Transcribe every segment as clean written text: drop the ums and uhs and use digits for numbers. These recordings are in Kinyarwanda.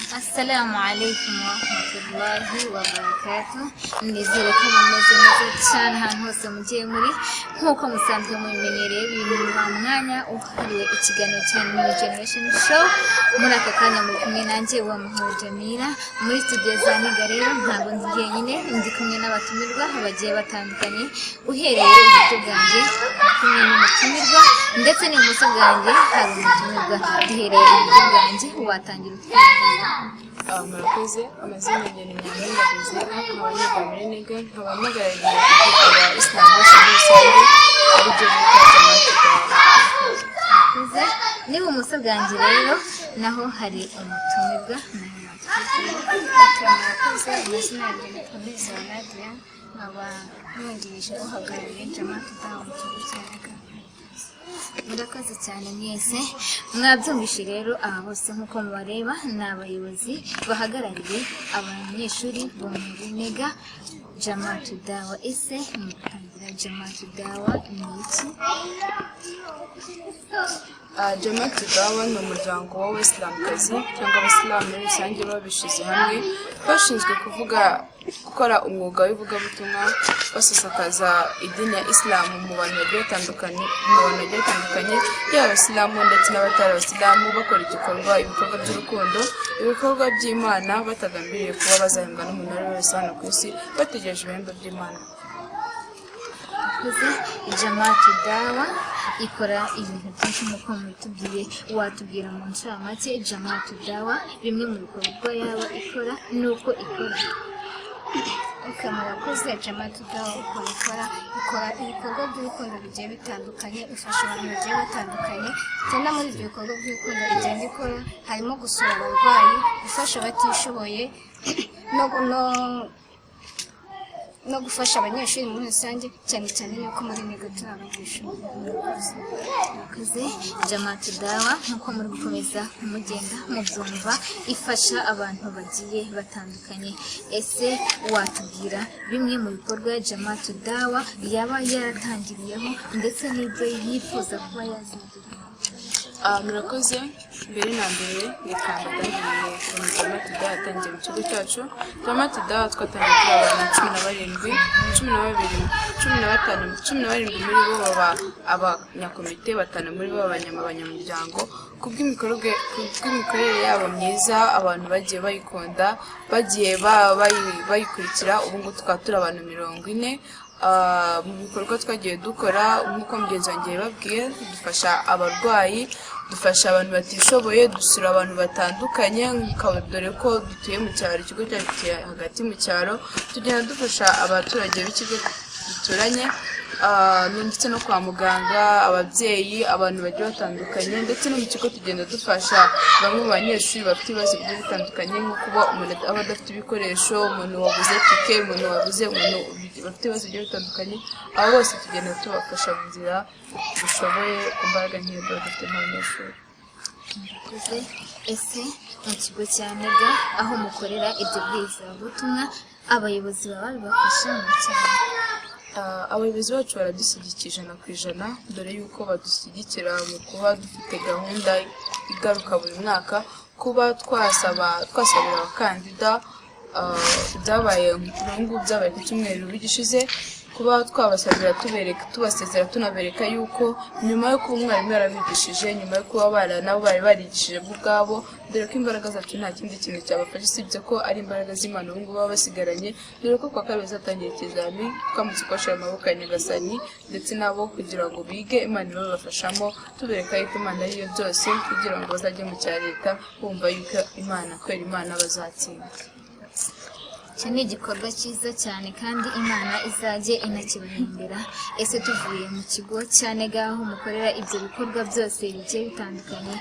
Assalamu alaikum warahmatullahi wabarakatuh. Nizere ko mumeze neza cyane ahantu hose mugiye muri, nk'uko musanzwe mubimenyereye. Uyu ni wa mwanya uhariwe ikiganiro cya New Generation Show. Muri aka kanya muri kumwe nanjye Uwamahoro Jamila muri studio za Niga. Rero ntabwo ndi jyenyine, ndi kumwe n'abatumirwa bagiye batandukanye. Uhereye iburyo bwanjye kumwe n'umutumirwa, ndetse n'ibumoso bwanjye hari umutumirwa. Duhereye iburyo bwanjye watangira utwibwira. Murakoze, amazina yanjye ni Nyampinga Desire, nkaba niga muri Niga, nkaba mpagarariye ikigo cya Islam hose muri rusange, aribyo bita Murakoze, n'ibumoso bwanjye rero naho hari umutumirwa. Murakoze, amazina yanjye ni Kameza Nadia, nkaba nungirije uhagarariye Jamaat Dawa mu kigo cya Niga. Murakoze cyane mwese. Mwabyumvishe rero, aba bose nk'uko mubareba ni abayobozi bahagarariye abanyeshuri bo muri Niga Jamaat Dawa. Ese mutangira Jamaat Dawa ni iki? Jamaat Dawa ni umuryango w'Abayisilamukazi cyangwa Abasilamu muri rusange babishyize hamwe, bashinzwe gukora umwuga w'ivugabutumwa, basasakaza idini ya Islam mu bantu bagiye batandukanye, yaba Abasilamu ndetse n'abatari Abasilamu, bakora ibikorwa by'urukundo, ibikorwa by'Imana, batagambiriye kuba bazahembwa n'umuntu uwo ari we wese hano ku isi, bategereje ibihembo by'Imana. Jamaat Dawa ikora ibintu byinshi nk'uko mubitubwiye. Watubwira mu ncamake Jamaat Dawa bimwe mu bikorwa yaba ikora n'uko ikora? Murakoze, Jamaat Dawa ikora ibikorwa by'urukundo bigiye bitandukanye, ifasha abantu bagiye batandukanye. Cyane muri ibyo bikorwa by'urukundo igenda ikora harimo gusura abarwayi, gufasha abatishoboye no gufasha abanyeshuri muri rusange, cyane cyane yuko muri Niga turi abanyeshuri. Murakoze, Jamaat Dawa nk'uko muri gukomeza mugenda mubyumva ifasha abantu bagiye batandukanye. Ese watubwira bimwe mu bikorwa Jamaat Dawa yaba yaratangiriyeho ndetse n'ibyo yifuza kuba yazigira? Murakoze, mbere na mbere reka mbatangiriye ukuntu Jamaat Dawa yatangiye mu kigo cyacu. Jamaat Dawa twatangiye turi abantu 17 muri bo baba abanyakomite, 5 muri bo abanyamuryango. Kubw'imikorere yabo myiza, abantu bagiye bayikunda, bagiye bayikurikira. Ubu ngubu tukaba turi abantu 40. Mu bikorwa twagiye dukora nk'uko mugenzi wanjye yababwiye, dufasha abarwayi, dufasha abantu batishoboye, dusura abantu batandukanye, dore ko dutuye mu cyaro, ikigo cyacu kiri hagati mu cyaro, tugenda dufasha abaturage b'ikigo duturanye, ndetse no kwa muganga, ababyeyi, abantu bagiye batandukanye. Ndetse no mu kigo tugenda dufasha bamwe mu banyeshuri bafite ibibazo bigiye bitandukanye, nko kuba umuntu aba adafite ibikoresho, umuntu wabuze tike, umuntu bafite ibibazo bigiye bitandukanye. Abo bose tugenda tubafasha mu nzira dushoboye, ku mbaraga nkeya tuba dufite nk'abanyeshuri. Ese mu kigo cya Niga aho mukorera ibyo bwizabutumwa, abayobozi baba bibafasha mu cyane? Abayobozi bacu baradushyigikira 100%, dore yuko badushyigikira mu kuba dufite gahunda igaruka buri mwaka, kuba twasabira abakandida. Byabaye ku cyumweru gishize, kuba twabasabira tubasezera tunabereka yuko nyuma yo kuba umwarimu yarabigishije, nyuma yo kuba nabo bari barigishije bo ubwabo, dore ko imbaraga zacu nta kindi kintu cyabafasha usibye ko ari imbaraga z'Imana ubu ngubu baba basigaranye, dore ko kwa kabiri zatangiye ikizami, twamutse twashira amaboko ya Nyagasani, ndetse nabo kugira ngo bige Imana ibabafashamo, tubereka yuko Imana ariyo byose, kugira ngo bazajye mu cya leta bumva yuko kwera Imana bazatsinda. Iki ni igikorwa cyiza cyane kandi Imana izajye inakibahembera. Ese tuvuye mu kigo cya Niga aho mukorera ibyo bikorwa byose bigiye bitandukanye,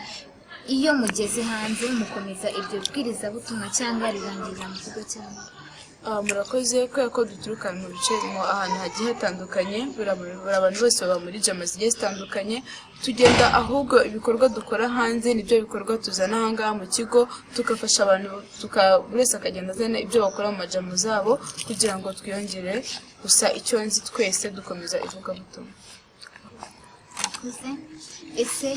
iyo mugeze hanze mukomeza ibyo bwirizabutumwa cyangwa rirangirira mu kigo cyane? Murakoze, kubera ko duturuka mu bice ahantu hagiye hatandukanye, buri abantu bose baba muri jama zigiye zitandukanye, tugenda ahubwo ibikorwa dukora hanze nibyo bikorwa tuzana ahangaha mu kigo, tugafasha abantu, buri wese akagenda azana ibyo bakora mu majamu zabo kugira ngo twiyongere. Gusa icyo nzi, twese dukomeza ivugabutumwa. Ese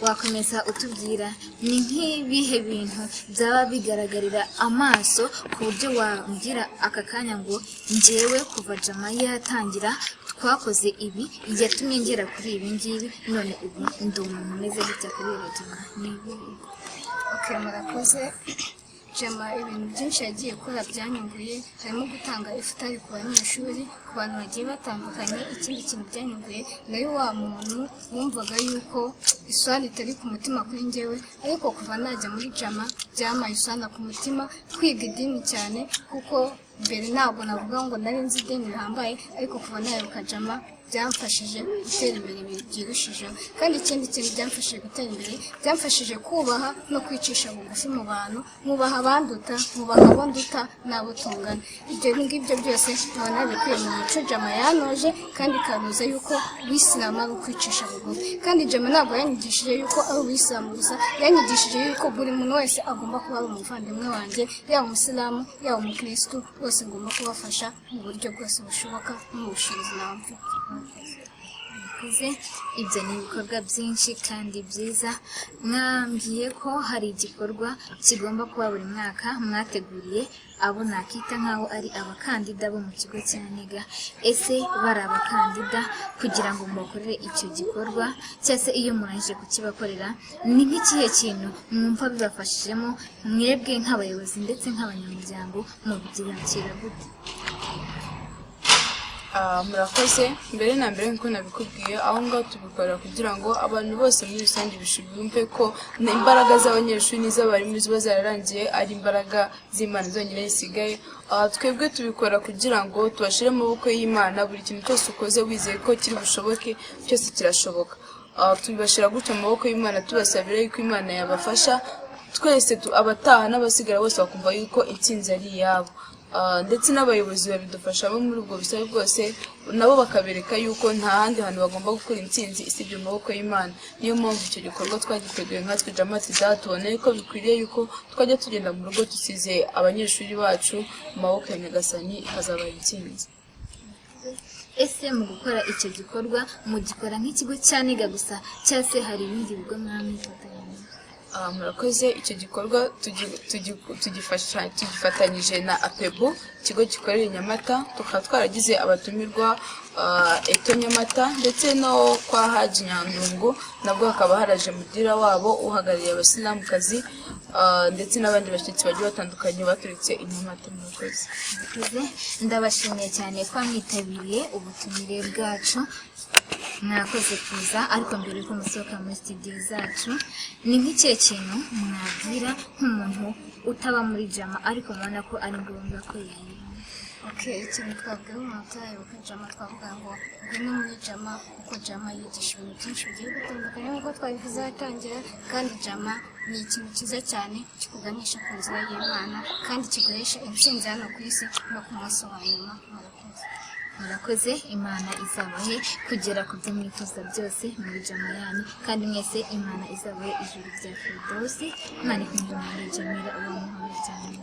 wakomeza utubwira ni nk'ibihe bintu byaba bigaragarira amaso ku buryo wambwira aka kanya ngo njyewe kuva jama yatangira twakoze ibi yatumye ngera kuri ibi ngibi none ubu ndi umuntu umeze gutya kubera jama murakoze. Jama ibintu byinshi yagiye akora byanyunguye, harimo gutanga ifutari ku banyeshuri, ku bantu bagiye batandukanye. Ikindi kintu byanyunguye nayo wa muntu wumvaga yuko iswani itari ku mutima kuri njyewe, ariko kuva najya muri jama byamaye iswana ku mutima, kwiga idini cyane, kuko mbere ntabwo navuga ngo nari nzi idini rihambaye, ariko kuva nayoboka jama byamfashije gutera imbere byirushijeho. Kandi ikindi kintu byamfashije gutera imbere, byamfashije kubaha no kwicisha bugufi mu bantu, mwubaha abanduta, mwubaha abo nduta n'abo tungana. Ibyo ngibyo byose nkabona bikwiye mu muco jama yanoje, kandi ikanoza yuko Uwisilamu ari ukwicisha bugufi. Kandi jama ntabwo yanyigishije yuko ari Uwisilamu gusa, yanyigishije yuko buri muntu wese agomba kuba ari umuvandimwe wanjye, yaba umusilamu yaba umukirisitu, bose ngomba kubafasha mu buryo bwose bushoboka no mu bushobozi nawe. Ibyo ni ibikorwa byinshi kandi byiza. Mwambwiye ko hari igikorwa kigomba kuba buri mwaka mwateguriye abo nakita nk'aho ari abakandida bo mu kigo cya Niga. Ese bari abakandida kugira ngo mubakorere icyo gikorwa, cyangwa se iyo murangije kukibakorera ni nk'ikihe kintu mwumva bibafashijemo mwebwe nk'abayobozi ndetse nk'abanyamuryango mubyakira gute? Murakoze. Mbere na mbere nk'uko nabikubwiye, aho ngaho tubikorera kugira ngo abantu bose muri rusange bumve ko imbaraga z'abanyeshuri n'iz'abarimu ziba zararangiye ari imbaraga z'Imana zonyine zisigaye. Twebwe tubikora kugira ngo tubashyire mu maboko y'Imana. Buri kintu cyose ukoze wizeye ko kiri bushoboke cyose kirashoboka. Tubibashyira gutyo mu maboko y'Imana, tubasabira yuko Imana yabafasha, twese abataha n'abasigara bose bakumva yuko intsinzi ari iyabo. Ndetse n'abayobozi babidufashamo muri ubwo busabe bwose, nabo bakabereka yuko nta handi hantu bagomba gukora intsinzi isibye mu maboko y'Imana. Niyo mpamvu icyo gikorwa twagiteguye nkatwe jama tubona yuko bikwiriye yuko twajya tugenda mu rugo dusize abanyeshuri bacu mu maboko ya Nyagasani, ikazabaha intsinzi. Ese mu gukora icyo gikorwa mugikora nk'ikigo cya Niga gusa cyangwa se hari ibindi bigo mwamwifatanya? Murakoze. Icyo gikorwa tugifatanyije na APEBU, ikigo gikorera i Nyamata. Tukaba twaragize abatumirwa Eto Nyamata ndetse no kwa Haji Nyandungu, nabwo hakaba haraje mudira wabo uhagarariye abasilamukazi, ndetse n'abandi bashyitsi bagiye batandukanye baturutse i Nyamata. Murakoze. Ndabashimiye cyane ko mwitabiriye ubutumire bwacu. Mwakoze kuza, ariko mbere yuko musohoka muri studio zacu, ni nk'ikihe kintu mwabwira nk'umuntu utaba muri jama ariko mubona ko ari ngombwa ko yayiba? Ikintu twabwira umuntu utayoboka jama, twavuga ngo ngwino muri jama, kuko jama yigisha ibintu byinshi bigiye bitandukanye nk'uko twabivuze atangira. Kandi jama ni ikintu cyiza cyane kikuganisha ku nzira y'Imana, kandi kiguhesha intsinzi hano ku isi no ku munsi wa nyuma. Murakoze. Imana izabahe kugera ku byo mwifuza byose muri jama yanyu, kandi mwese Imana izabahe ijuru rya Firdausi. Imana ikumve Jamila uwo muhawe cyane.